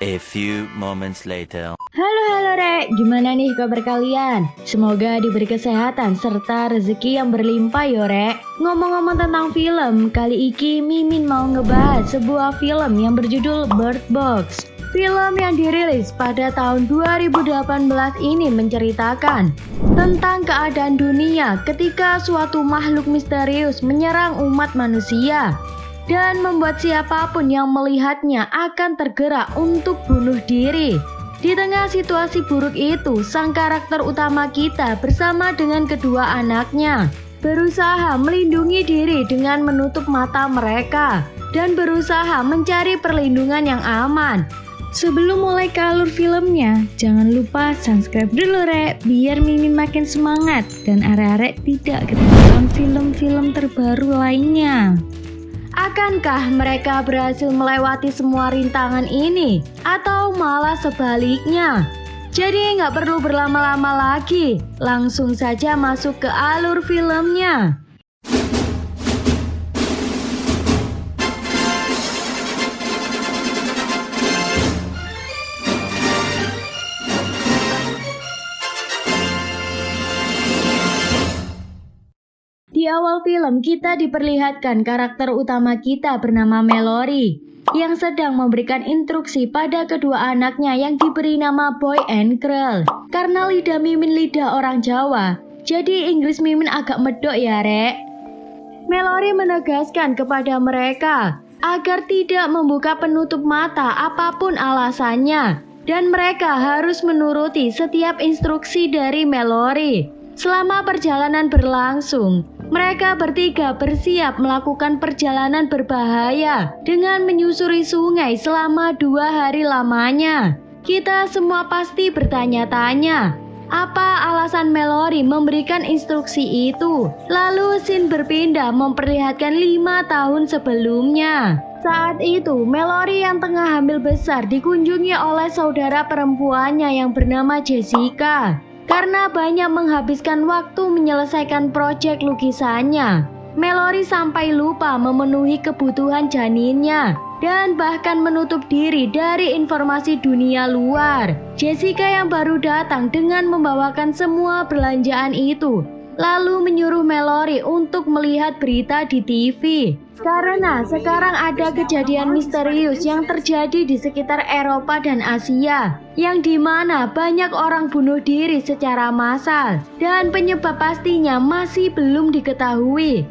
A few moments later. Halo Rek, gimana nih kabar kalian? Semoga diberi kesehatan serta rezeki yang berlimpah yo Rek. Ngomong-ngomong tentang film, kali ini Mimin mau ngebahas sebuah film yang berjudul Bird Box. Film yang dirilis pada tahun 2018 ini menceritakan tentang keadaan dunia ketika suatu makhluk misterius menyerang umat manusia dan membuat siapapun yang melihatnya akan tergerak untuk bunuh diri. Di tengah situasi buruk itu, sang karakter utama kita bersama dengan kedua anaknya berusaha melindungi diri dengan menutup mata mereka dan berusaha mencari perlindungan yang aman. Sebelum mulai ke alur filmnya, jangan lupa subscribe dulu Rek, biar Mimin makin semangat dan arek-arek tidak ketinggalan film-film terbaru lainnya. Akankah mereka berhasil melewati semua rintangan ini? Atau malah sebaliknya? Jadi nggak perlu berlama-lama lagi, langsung saja masuk ke alur filmnya. Di awal film kita diperlihatkan karakter utama kita bernama Mallory yang sedang memberikan instruksi pada kedua anaknya yang diberi nama Boy and Girl. Karena lidah Mimin lidah orang Jawa, jadi Inggris Mimin agak medok ya Rek. Mallory menegaskan kepada mereka agar tidak membuka penutup mata apapun alasannya dan mereka harus menuruti setiap instruksi dari Mallory. Selama perjalanan berlangsung, mereka bertiga bersiap melakukan perjalanan berbahaya dengan menyusuri sungai selama 2 hari lamanya. Kita semua pasti bertanya-tanya, apa alasan Mallory memberikan instruksi itu? Lalu scene berpindah memperlihatkan 5 tahun sebelumnya. Saat itu, Mallory yang tengah hamil besar dikunjungi oleh saudara perempuannya yang bernama Jessica. Karena banyak menghabiskan waktu menyelesaikan proyek lukisannya, Mallory sampai lupa memenuhi kebutuhan janinnya dan bahkan menutup diri dari informasi dunia luar. Jessica yang baru datang dengan membawakan semua belanjaan itu, lalu menyuruh Mallory untuk melihat berita di TV. Karena sekarang ada kejadian misterius yang terjadi di sekitar Eropa dan Asia, yang dimana banyak orang bunuh diri secara massal dan penyebab pastinya masih belum diketahui.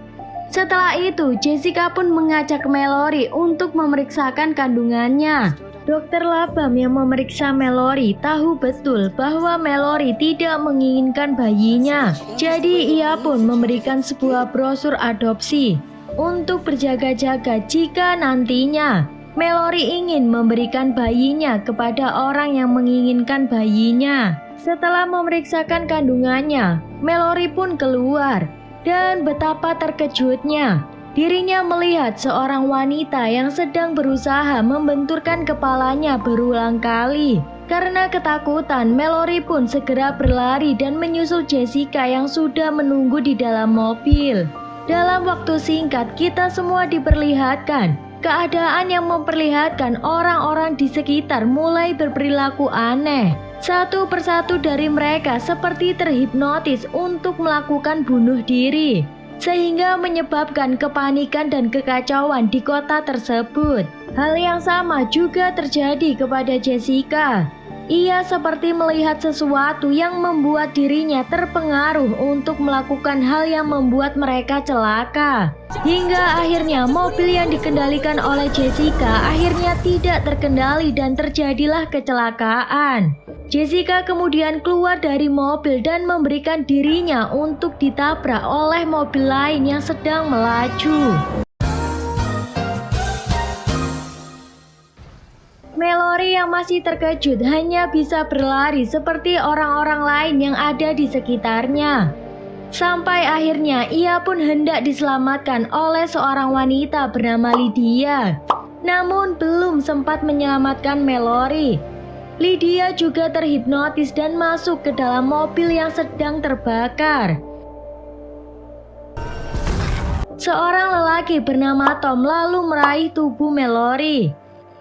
Setelah itu, Jessica pun mengajak Mallory untuk memeriksakan kandungannya. Dokter Labam yang memeriksa Mallory tahu betul bahwa Mallory tidak menginginkan bayinya. Jadi ia pun memberikan sebuah brosur adopsi untuk berjaga-jaga jika nantinya Mallory ingin memberikan bayinya kepada orang yang menginginkan bayinya. Setelah memeriksakan kandungannya, Mallory pun keluar dan betapa terkejutnya dirinya melihat seorang wanita yang sedang berusaha membenturkan kepalanya berulang kali. Karena ketakutan, Mallory pun segera berlari dan menyusul Jessica yang sudah menunggu di dalam mobil. Dalam waktu singkat, kita semua diperlihatkan keadaan yang memperlihatkan orang-orang di sekitar mulai berperilaku aneh. Satu persatu dari mereka seperti terhipnotis untuk melakukan bunuh diri, sehingga menyebabkan kepanikan dan kekacauan di kota tersebut. Hal yang sama juga terjadi kepada Jessica. Ia seperti melihat sesuatu yang membuat dirinya terpengaruh untuk melakukan hal yang membuat mereka celaka. Hingga akhirnya mobil yang dikendalikan oleh Jessica akhirnya tidak terkendali dan terjadilah kecelakaan. Jessica kemudian keluar dari mobil dan memberikan dirinya untuk ditabrak oleh mobil lain yang sedang melaju. Mallory yang masih terkejut hanya bisa berlari seperti orang-orang lain yang ada di sekitarnya. Sampai akhirnya ia pun hendak diselamatkan oleh seorang wanita bernama Lydia. Namun belum sempat menyelamatkan Mallory. Lydia juga terhipnotis dan masuk ke dalam mobil yang sedang terbakar. Seorang lelaki bernama Tom lalu meraih tubuh Mallory.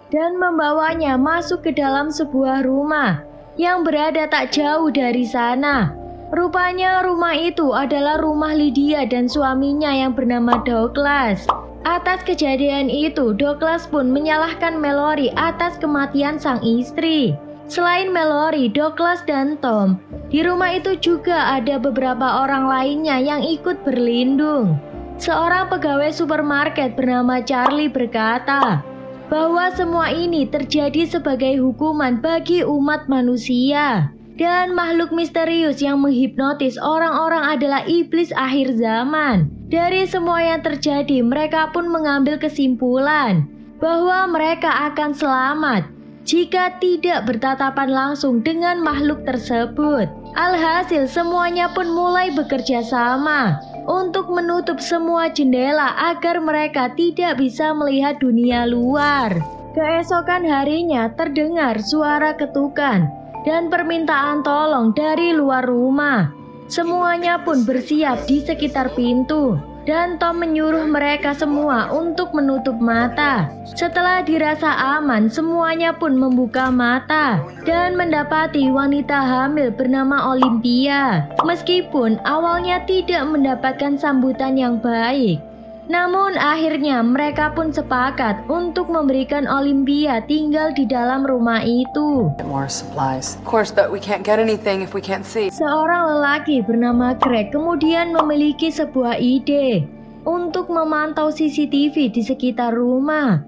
dan membawanya masuk ke dalam sebuah rumah yang berada tak jauh dari sana. Rupanya rumah itu adalah rumah Lydia dan suaminya yang bernama Douglas. Atas kejadian itu, Douglas pun menyalahkan Mallory atas kematian sang istri. Selain Mallory, Douglas dan Tom, di rumah itu juga ada beberapa orang lainnya yang ikut berlindung. Seorang pegawai supermarket bernama Charlie berkata bahwa semua ini terjadi sebagai hukuman bagi umat manusia. Dan makhluk misterius yang menghipnotis orang-orang adalah iblis akhir zaman. Dari semua yang terjadi, mereka pun mengambil kesimpulan bahwa mereka akan selamat jika tidak bertatapan langsung dengan makhluk tersebut. Alhasil semuanya pun mulai bekerja sama untuk menutup semua jendela agar mereka tidak bisa melihat dunia luar. Keesokan harinya terdengar suara ketukan dan permintaan tolong dari luar rumah. Semuanya pun bersiap di sekitar pintu, dan Tom menyuruh mereka semua untuk menutup mata. Setelah dirasa aman, semuanya pun membuka mata dan mendapati wanita hamil bernama Olympia. Meskipun awalnya tidak mendapatkan sambutan yang baik, namun akhirnya mereka pun sepakat untuk memberikan Olympia tinggal di dalam rumah itu. More supplies. Of course, but we can't get anything if we can't see. Seorang lelaki bernama Greg kemudian memiliki sebuah ide untuk memantau CCTV di sekitar rumah.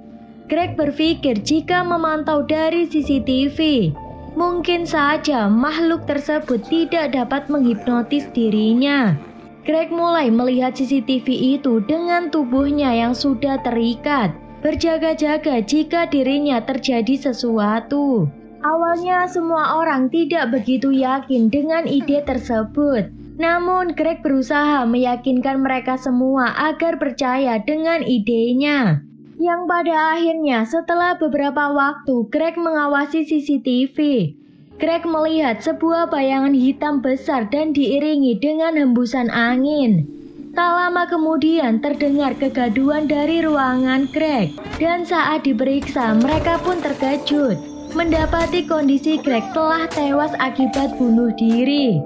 Greg berpikir jika memantau dari CCTV, mungkin saja makhluk tersebut tidak dapat menghipnotis dirinya. Greg mulai melihat CCTV itu dengan tubuhnya yang sudah terikat, berjaga-jaga jika dirinya terjadi sesuatu. Awalnya semua orang tidak begitu yakin dengan ide tersebut. Namun Greg berusaha meyakinkan mereka semua agar percaya dengan idenya. Yang pada akhirnya setelah beberapa waktu Greg mengawasi CCTV, Greg melihat sebuah bayangan hitam besar dan diiringi dengan hembusan angin. Tak lama kemudian terdengar kegaduhan dari ruangan Greg, dan saat diperiksa mereka pun terkejut mendapati kondisi Greg telah tewas akibat bunuh diri.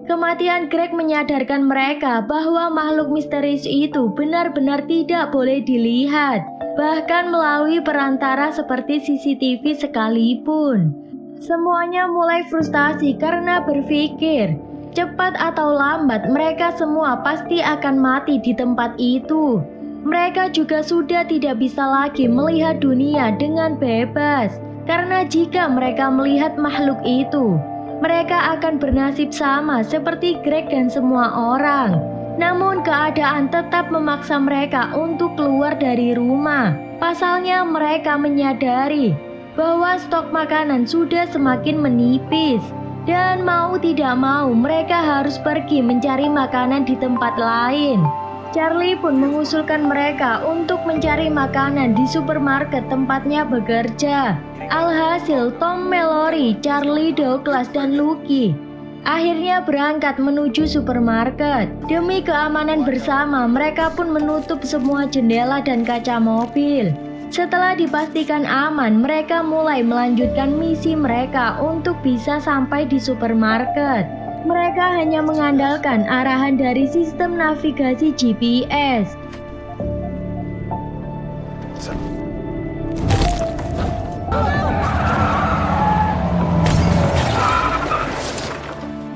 Kematian Greg menyadarkan mereka bahwa makhluk misterius itu benar-benar tidak boleh dilihat, bahkan melalui perantara seperti CCTV sekalipun. Semuanya mulai frustasi karena berpikir, cepat atau lambat mereka semua pasti akan mati di tempat itu. Mereka juga sudah tidak bisa lagi melihat dunia dengan bebas, karena jika mereka melihat makhluk itu, mereka akan bernasib sama seperti Greg dan semua orang. Namun keadaan tetap memaksa mereka untuk keluar dari rumah. Pasalnya mereka menyadari bahwa stok makanan sudah semakin menipis, dan mau tidak mau mereka harus pergi mencari makanan di tempat lain. Charlie pun mengusulkan mereka untuk mencari makanan di supermarket tempatnya bekerja. Alhasil Tom, Mallory, Charlie, Douglas, dan Lucky akhirnya berangkat menuju supermarket. Demi keamanan bersama, mereka pun menutup semua jendela dan kaca mobil. Setelah dipastikan aman, mereka mulai melanjutkan misi mereka untuk bisa sampai di supermarket. Mereka hanya mengandalkan arahan dari sistem navigasi GPS.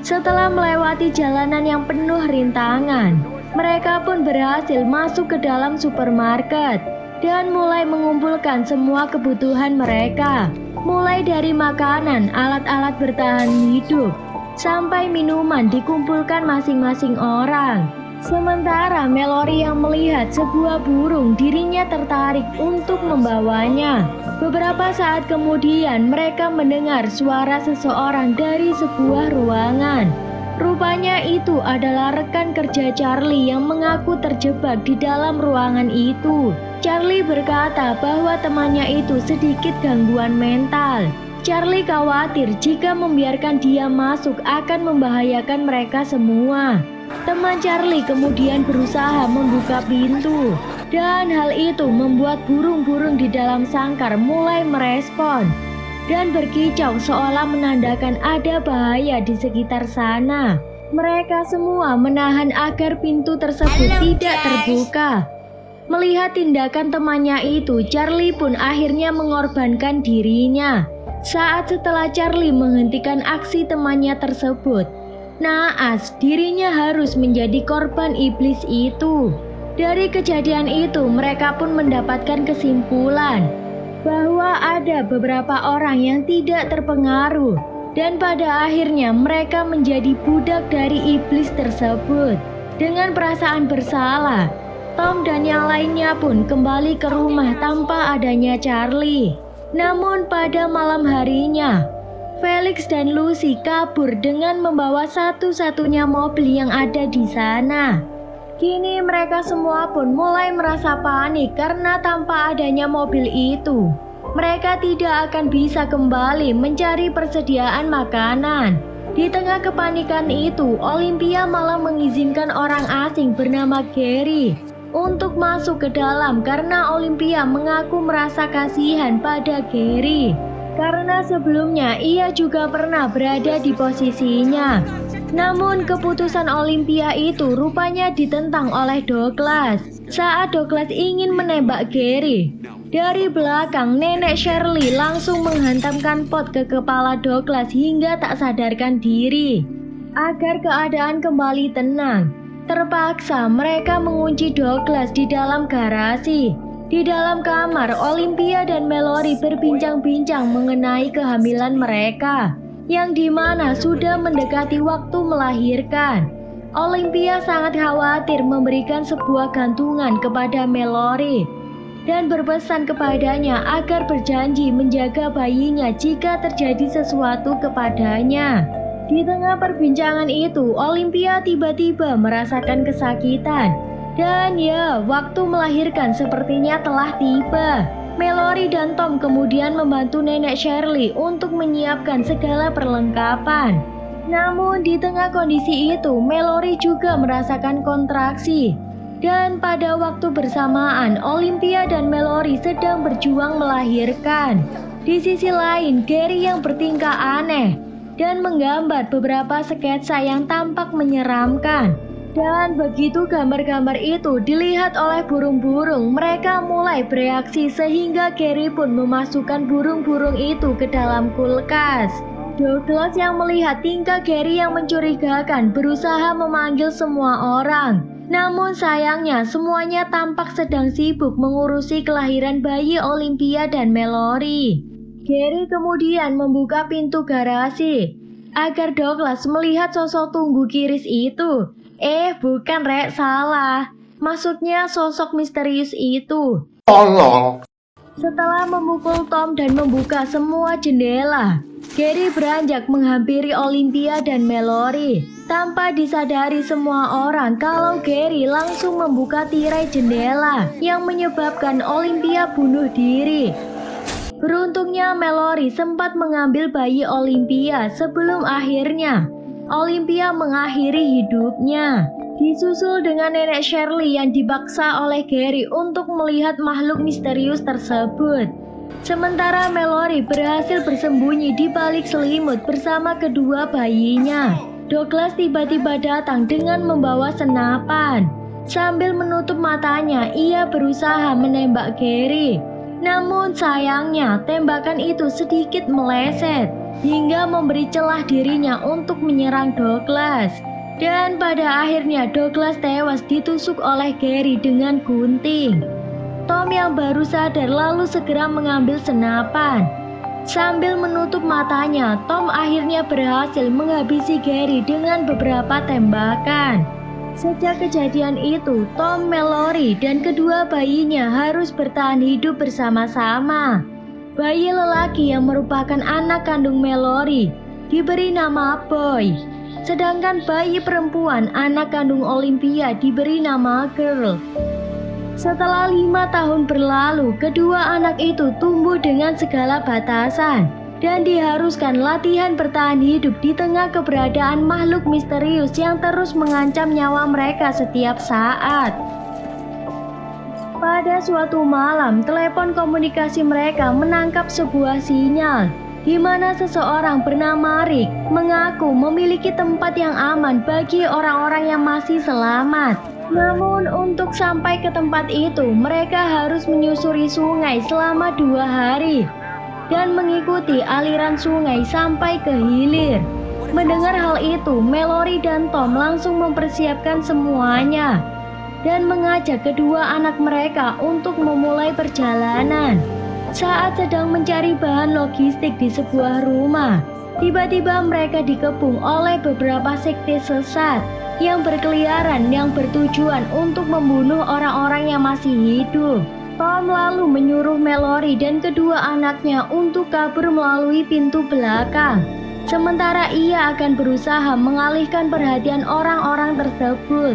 Setelah melewati jalanan yang penuh rintangan, mereka pun berhasil masuk ke dalam supermarket dan mulai mengumpulkan semua kebutuhan mereka, mulai dari makanan, alat-alat bertahan hidup, sampai minuman dikumpulkan masing-masing orang. Sementara Mallory yang melihat sebuah burung, dirinya tertarik untuk membawanya. Beberapa saat kemudian mereka mendengar suara seseorang dari sebuah ruangan. Rupanya itu adalah rekan kerja Charlie yang mengaku terjebak di dalam ruangan itu. Charlie berkata bahwa temannya itu sedikit gangguan mental. Charlie khawatir jika membiarkan dia masuk akan membahayakan mereka semua. Teman Charlie kemudian berusaha membuka pintu, Dan hal itu membuat burung-burung di dalam sangkar mulai merespon dan berkicau seolah menandakan ada bahaya di sekitar sana. Mereka semua menahan agar pintu tersebut tidak terbuka. Melihat tindakan temannya itu, Charlie pun akhirnya mengorbankan dirinya. Saat setelah Charlie menghentikan aksi temannya tersebut, naas dirinya harus menjadi korban iblis itu. Dari kejadian itu, mereka pun mendapatkan kesimpulan bahwa ada beberapa orang yang tidak terpengaruh dan pada akhirnya mereka menjadi budak dari iblis tersebut. Dengan perasaan bersalah, Tom dan yang lainnya pun kembali ke rumah tanpa adanya Charlie. Namun pada malam harinya, Felix dan Lucy kabur dengan membawa satu-satunya mobil yang ada di sana. Kini mereka semua pun mulai merasa panik karena tanpa adanya mobil itu, mereka tidak akan bisa kembali mencari persediaan makanan. Di tengah kepanikan itu, Olympia malah mengizinkan orang asing bernama Gary untuk masuk ke dalam karena Olympia mengaku merasa kasihan pada Gary. Karena sebelumnya ia juga pernah berada di posisinya. Namun keputusan Olympia itu rupanya ditentang oleh Douglas. Saat Douglas ingin menembak Gary, dari belakang nenek Shirley langsung menghantamkan pot ke kepala Douglas hingga tak sadarkan diri. Agar keadaan kembali tenang, terpaksa mereka mengunci Douglas di dalam garasi. Di dalam kamar, Olympia dan Mallory berbincang-bincang mengenai kehamilan mereka, yang dimana sudah mendekati waktu melahirkan. Olympia sangat khawatir memberikan sebuah gantungan kepada Mallory dan berpesan kepadanya agar berjanji menjaga bayinya jika terjadi sesuatu kepadanya. Di tengah perbincangan itu, Olympia tiba-tiba merasakan kesakitan. Dan ya, waktu melahirkan sepertinya telah tiba. Mallory dan Tom kemudian membantu nenek Shirley untuk menyiapkan segala perlengkapan. Namun di tengah kondisi itu, Mallory juga merasakan kontraksi. Dan pada waktu bersamaan, Olympia dan Mallory sedang berjuang melahirkan. Di sisi lain, Gary yang bertingkah aneh dan menggambar beberapa sketsa yang tampak menyeramkan. Dan begitu gambar-gambar itu dilihat oleh burung-burung, mereka mulai bereaksi sehingga Gary pun memasukkan burung-burung itu ke dalam kulkas. Douglas yang melihat tingkah Gary yang mencurigakan berusaha memanggil semua orang. Namun sayangnya semuanya tampak sedang sibuk mengurusi kelahiran bayi Olympia dan Mallory. Gary kemudian membuka pintu garasi agar Douglas melihat sosok tunggu kiris itu. Bukan Rek, salah. Maksudnya sosok misterius itu. Tolong. Setelah memukul Tom dan membuka semua jendela, Gary beranjak menghampiri Olympia dan Mallory. Tanpa disadari semua orang kalau Gary langsung membuka tirai jendela yang menyebabkan Olympia bunuh diri. Beruntungnya Mallory sempat mengambil bayi Olympia sebelum akhirnya Olympia mengakhiri hidupnya. Disusul dengan nenek Shirley yang dipaksa oleh Gary untuk melihat makhluk misterius tersebut. Sementara Mallory berhasil bersembunyi di balik selimut bersama kedua bayinya. Douglas tiba-tiba datang dengan membawa senapan. Sambil menutup matanya, ia berusaha menembak Gary. Namun sayangnya tembakan itu sedikit meleset hingga memberi celah dirinya untuk menyerang Douglas. Dan pada akhirnya Douglas tewas ditusuk oleh Gary dengan gunting. Tom yang baru sadar lalu segera mengambil senapan. Sambil menutup matanya, Tom akhirnya berhasil menghabisi Gary dengan beberapa tembakan. Sejak kejadian itu, Tom, Mallory, dan kedua bayinya harus bertahan hidup bersama-sama. Bayi lelaki yang merupakan anak kandung Mallory diberi nama Boy. Sedangkan bayi perempuan anak kandung Olympia diberi nama Girl. Setelah 5 tahun berlalu, kedua anak itu tumbuh dengan segala batasan dan diharuskan latihan bertahan hidup di tengah keberadaan makhluk misterius yang terus mengancam nyawa mereka setiap saat. Pada suatu malam, telepon komunikasi mereka menangkap sebuah sinyal di mana seseorang bernama Rick mengaku memiliki tempat yang aman bagi orang-orang yang masih selamat. Namun untuk sampai ke tempat itu, mereka harus menyusuri sungai selama 2 hari dan mengikuti aliran sungai sampai ke hilir. Mendengar hal itu, Mallory dan Tom langsung mempersiapkan semuanya dan mengajak kedua anak mereka untuk memulai perjalanan. Saat sedang mencari bahan logistik di sebuah rumah, tiba-tiba mereka dikepung oleh beberapa sekte sesat yang berkeliaran yang bertujuan untuk membunuh orang-orang yang masih hidup. Tom lalu menyuruh Mallory dan kedua anaknya untuk kabur melalui pintu belakang. Sementara ia akan berusaha mengalihkan perhatian orang-orang tersebut.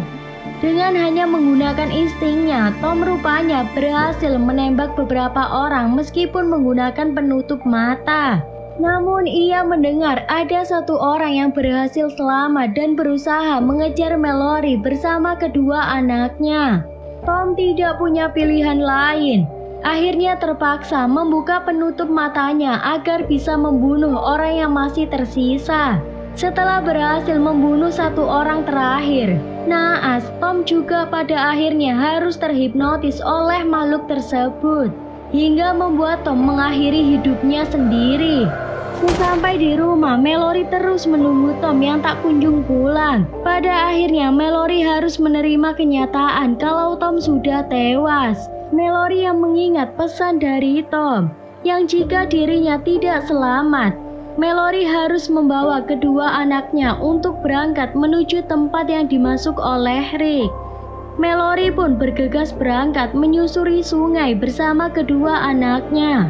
Dengan hanya menggunakan instingnya, Tom rupanya berhasil menembak beberapa orang meskipun menggunakan penutup mata. Namun ia mendengar ada satu orang yang berhasil selamat dan berusaha mengejar Mallory bersama kedua anaknya. Tom tidak punya pilihan lain. Akhirnya terpaksa membuka penutup matanya agar bisa membunuh orang yang masih tersisa. Setelah berhasil membunuh satu orang terakhir, naas, Tom juga pada akhirnya harus terhipnotis oleh makhluk tersebut, hingga membuat Tom mengakhiri hidupnya sendiri. Sesampai di rumah, Mallory terus menunggu Tom yang tak kunjung pulang. Pada akhirnya, Mallory harus menerima kenyataan kalau Tom sudah tewas. Mallory yang mengingat pesan dari Tom, yang jika dirinya tidak selamat, Mallory harus membawa kedua anaknya untuk berangkat menuju tempat yang dimasuk oleh Rick. Mallory pun bergegas berangkat menyusuri sungai bersama kedua anaknya.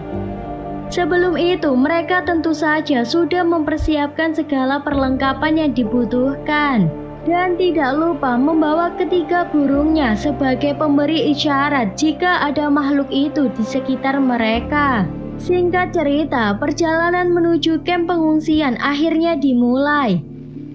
Sebelum itu, mereka tentu saja sudah mempersiapkan segala perlengkapan yang dibutuhkan. Dan tidak lupa membawa ketiga burungnya sebagai pemberi isyarat jika ada makhluk itu di sekitar mereka. Singkat cerita, perjalanan menuju kamp pengungsian akhirnya dimulai.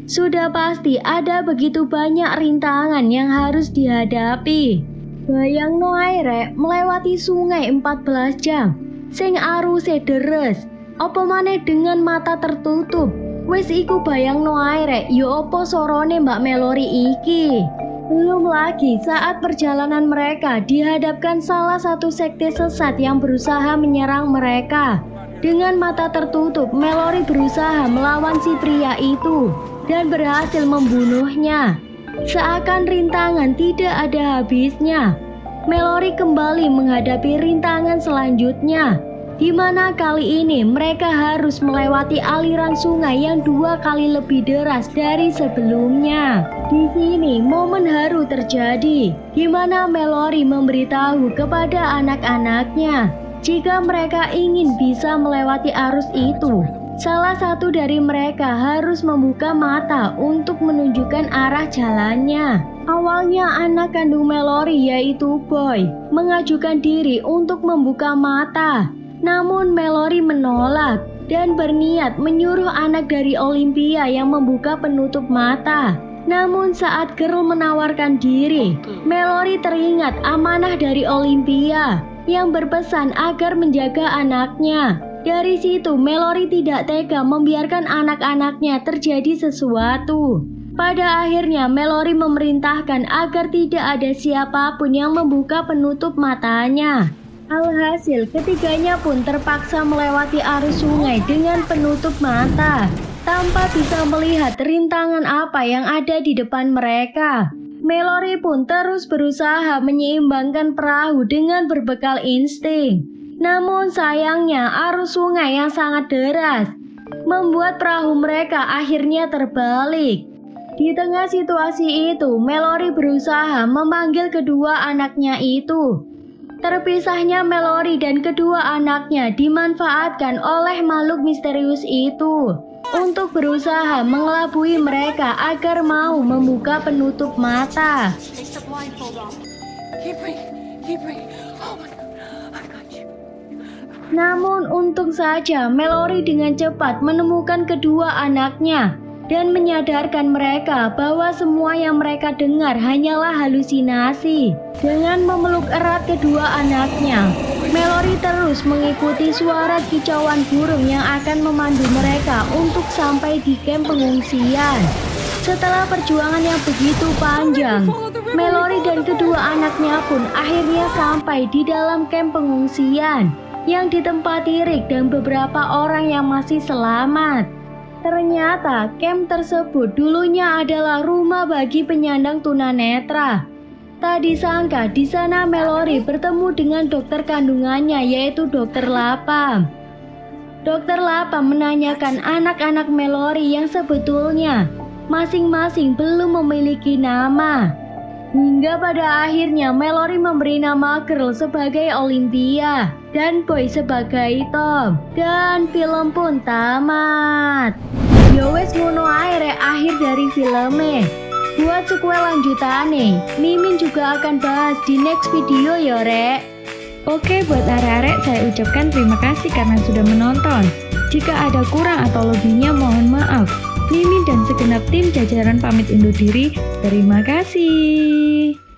Sudah pasti ada begitu banyak rintangan yang harus dihadapi. Bayang Noaire melewati sungai 14 jam, sing aruse deres, apa maneh dengan mata tertutup. Wis iku bayang Noaire, yo opo sorone Mbak Mallory iki. Belum lagi saat perjalanan mereka dihadapkan salah satu sekte sesat yang berusaha menyerang mereka. Dengan mata tertutup, Mallory berusaha melawan si pria itu dan berhasil membunuhnya. Seakan rintangan tidak ada habisnya, Mallory kembali menghadapi rintangan selanjutnya, di mana kali ini mereka harus melewati aliran sungai yang 2 kali lebih deras dari sebelumnya. Di sini momen haru terjadi, di mana Mallory memberitahu kepada anak-anaknya jika mereka ingin bisa melewati arus itu, salah satu dari mereka harus membuka mata untuk menunjukkan arah jalannya. Awalnya anak kandung Mallory yaitu Boy mengajukan diri untuk membuka mata. Namun Mallory menolak dan berniat menyuruh anak dari Olympia yang membuka penutup mata. Namun saat Girl menawarkan diri, Mallory teringat amanah dari Olympia yang berpesan agar menjaga anaknya. Dari situ Mallory tidak tega membiarkan anak-anaknya terjadi sesuatu. Pada akhirnya Mallory memerintahkan agar tidak ada siapapun yang membuka penutup matanya. Alhasil, ketiganya pun terpaksa melewati arus sungai dengan penutup mata, tanpa bisa melihat rintangan apa yang ada di depan mereka. Mallory pun terus berusaha menyeimbangkan perahu dengan berbekal insting. Namun sayangnya arus sungai yang sangat deras membuat perahu mereka akhirnya terbalik. Di tengah situasi itu, Mallory berusaha memanggil kedua anaknya itu. Terpisahnya Mallory dan kedua anaknya dimanfaatkan oleh makhluk misterius itu untuk berusaha mengelabui mereka agar mau membuka penutup mata. Namun untung saja Mallory dengan cepat menemukan kedua anaknya dan menyadarkan mereka bahwa semua yang mereka dengar hanyalah halusinasi. Dengan memeluk erat kedua anaknya, Mallory terus mengikuti suara kicauan burung yang akan memandu mereka untuk sampai di kamp pengungsian. Setelah perjuangan yang begitu panjang, Mallory dan kedua anaknya pun akhirnya sampai di dalam kamp pengungsian yang ditempati Rick dan beberapa orang yang masih selamat. Ternyata kamp tersebut dulunya adalah rumah bagi penyandang tunanetra. Tak disangka di sana Mallory bertemu dengan dokter kandungannya, yaitu Dokter Lapam. Dokter Lapam menanyakan anak-anak Mallory yang sebetulnya masing-masing belum memiliki nama. Hingga pada akhirnya Mallory memberi nama Girl sebagai Olympia dan Boy sebagai Tom. Dan film pun tamat. Yowes ngono ae akhir dari filmnya. Buat sequel lanjutannya, Mimin juga akan bahas di next video ya rek. Oke, buat arek-arek saya ucapkan terima kasih karena sudah menonton. Jika ada kurang atau lebihnya mohon maaf. Mimin dan segenap tim jajaran pamit undur diri. Terima kasih.